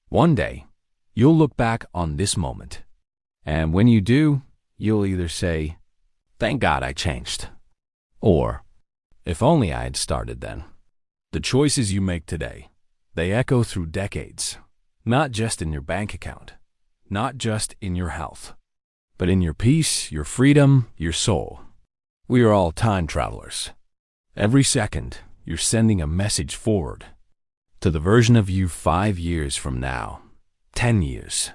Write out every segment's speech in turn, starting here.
One day, you'll look back on this moment, and when you do, you'll either say, "Thank God I changed," or, "If only I had started then." The choices you make today, they echo through decades, not just in your bank account, not just in your health, but in your peace, your freedom, your soul. We are all time travelers. Every second, you're sending a message forward to the version of you 5 years from now, 10 years,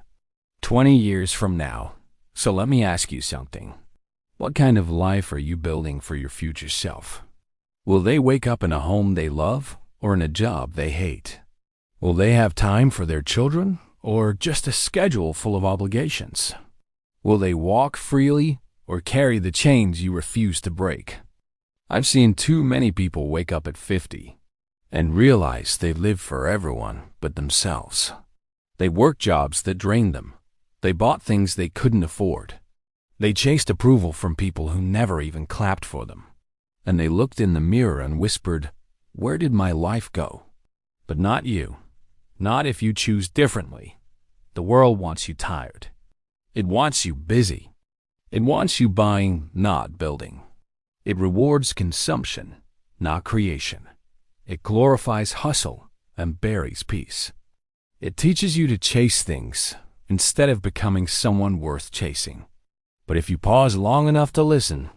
20 years from now. So let me ask you something. What kind of life are you building for your future self? Will they wake up in a home they love or in a job they hate? Will they have time for their children or just a schedule full of obligations? Will they walk freely or carry the chains you refuse to break? I've seen too many people wake up at 50 and realize they live for everyone but themselves. They worked jobs that drained them. They bought things they couldn't afford. They chased approval from people who never even clapped for them. And they looked in the mirror and whispered, "Where did my life go?" But not you. Not if you choose differently. The world wants you tired. It wants you busy. It wants you buying, not building. It rewards consumption, not creation. It glorifies hustle and buries peace. It teaches you to chase things instead of becoming someone worth chasing. But if you pause long enough to listen,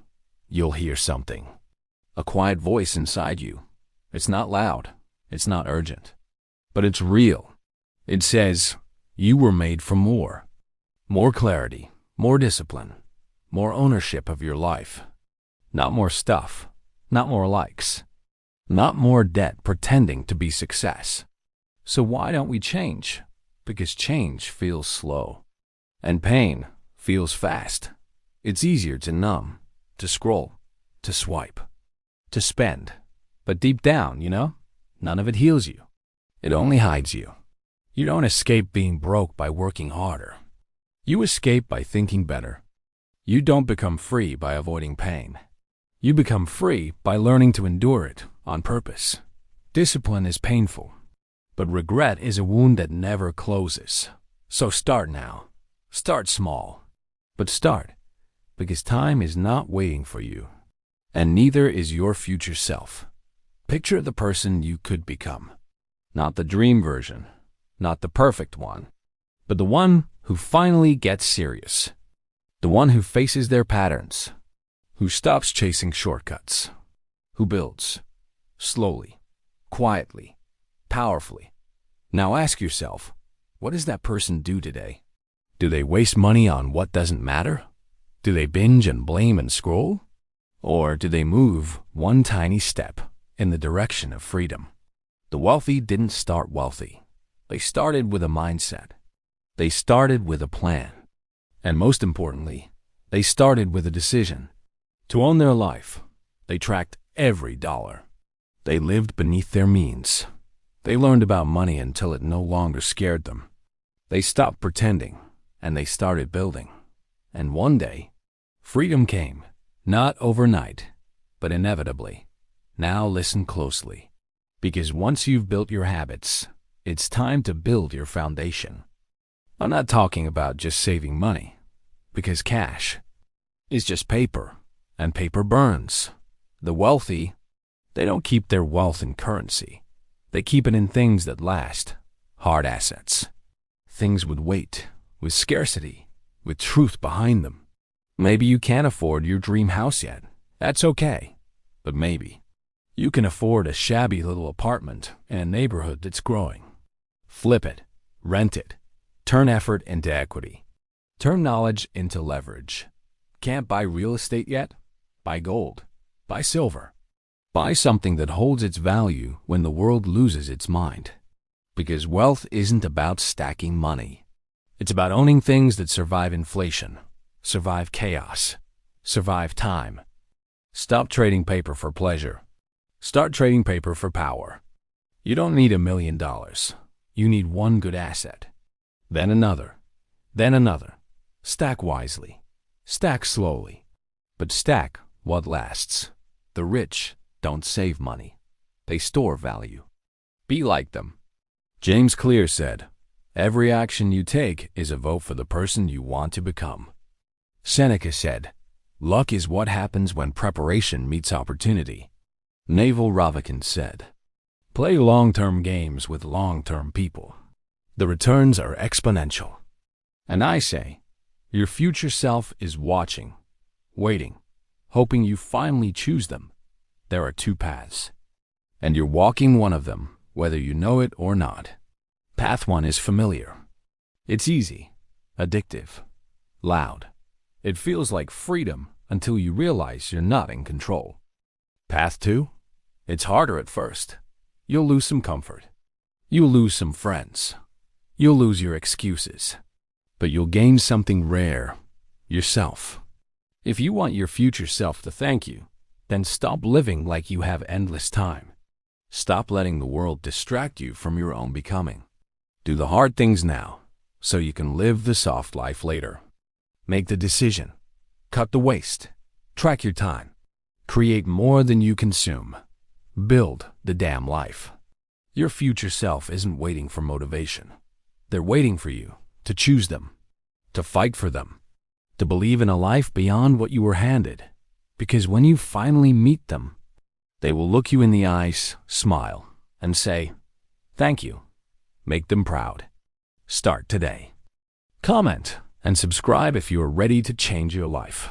you'll hear something. A quiet voice inside you. It's not loud. It's not urgent. But it's real. It says, you were made for more. More clarity, more discipline, more ownership of your life. Not more stuff, not more likes, not more debt pretending to be success. So why don't we change? Because change feels slow. And pain feels fast. It's easier to numb, to scroll, to swipe, to spend. But deep down, none of it heals you. It only hides you. You don't escape being broke by working harder. You escape by thinking better. You don't become free by avoiding pain. You become free by learning to endure it on purpose. Discipline is painful, but regret is a wound that never closes. So start now. Start small. But start, because time is not waiting for you, and neither is your future self. Picture the person you could become. Not the dream version, not the perfect one, but the one who finally gets serious. The one who faces their patterns, who stops chasing shortcuts, who builds slowly, quietly, powerfully. Now ask yourself, what does that person do today? Do they waste money on what doesn't matter? Do they binge and blame and scroll? Or do they move one tiny step in the direction of freedom? The wealthy didn't start wealthy. They started with a mindset. They started with a plan. And most importantly, they started with a decision. To own their life, they tracked every dollar. They lived beneath their means. They learned about money until it no longer scared them. They stopped pretending, and they started building. And one day, freedom came, not overnight, but inevitably. Now listen closely, because once you've built your habits, it's time to build your foundation. I'm not talking about just saving money, because cash is just paper, and paper burns. The wealthy, they don't keep their wealth in currency. They keep it in things that last, hard assets. Things with weight, with scarcity, with truth behind them. Maybe you can't afford your dream house yet. That's okay. But maybe you can afford a shabby little apartment in a neighborhood that's growing. Flip it, rent it, turn effort into equity. Turn knowledge into leverage. Can't buy real estate yet? Buy gold. Buy silver. Buy something that holds its value when the world loses its mind. Because wealth isn't about stacking money. It's about owning things that survive inflation, survive chaos, survive time. Stop trading paper for pleasure. Start trading paper for power. You don't need $1 million. You need one good asset. Then another. Then another. Stack wisely. Stack slowly. But stack what lasts. The rich don't save money. They store value. Be like them. James Clear said, Every action you take is a vote for the person you want to become. Seneca said, "Luck is what happens when preparation meets opportunity." Naval Ravikant said, "Play long-term games with long-term people. The returns are exponential." And I say, your future self is watching, waiting, hoping you finally choose them. There are two paths, and you're walking one of them, whether you know it or not. Path one is familiar. It's easy, addictive, loud. It feels like freedom until you realize you're not in control. Path two? It's harder at first. You'll lose some comfort. You'll lose some friends. You'll lose your excuses. But you'll gain something rare, yourself. If you want your future self to thank you, then stop living like you have endless time. Stop letting the world distract you from your own becoming. Do the hard things now, so you can live the soft life later. Make the decision. Cut the waste. Track your time. Create more than you consume. Build the damn life. Your future self isn't waiting for motivation. They're waiting for you to choose them, to fight for them, to believe in a life beyond what you were handed. Because when you finally meet them, they will look you in the eyes, smile, and say, "Thank you." Make them proud. Start today. Comment and subscribe if you are ready to change your life.